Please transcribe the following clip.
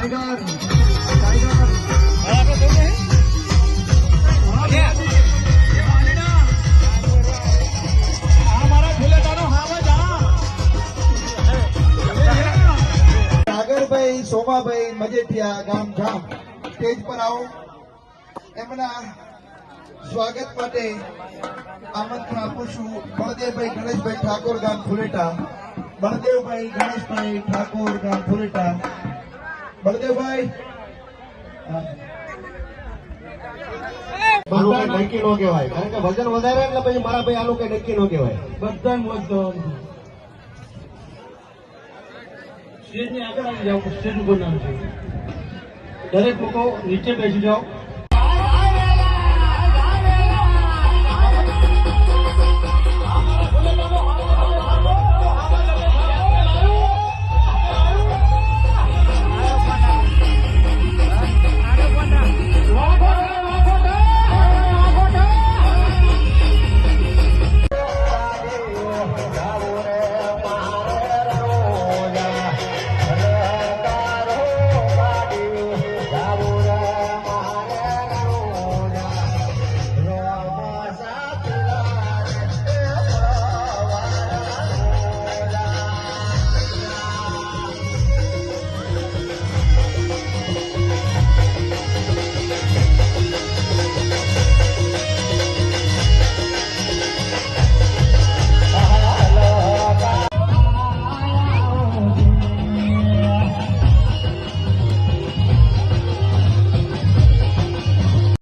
tiger tiger सागरभाई Somabhai Majethia गाम जाम stage पर आओ एमना स्वागत માટે આમંત્રણ આપું છું બળદેવભાઈ ગણેશભાઈ ઠાકોર ગામ ફુલેટા બળદેવભાઈ ગણેશભાઈ ઠાકોર ગામ ફુલેટા બળદેવભાઈ બધા નક્કી નો કહેવાય કારણ કે વજન વધારે એટલે પછી મારા ભાઈ આનું કઈ નક્કી નો કહેવાય બધા મોજ સ્ટેજ ની આગળ આવી જાઓ સ્ટેજ ઉપર નામ છે દરેક લોકો નીચે બેસી જાઓ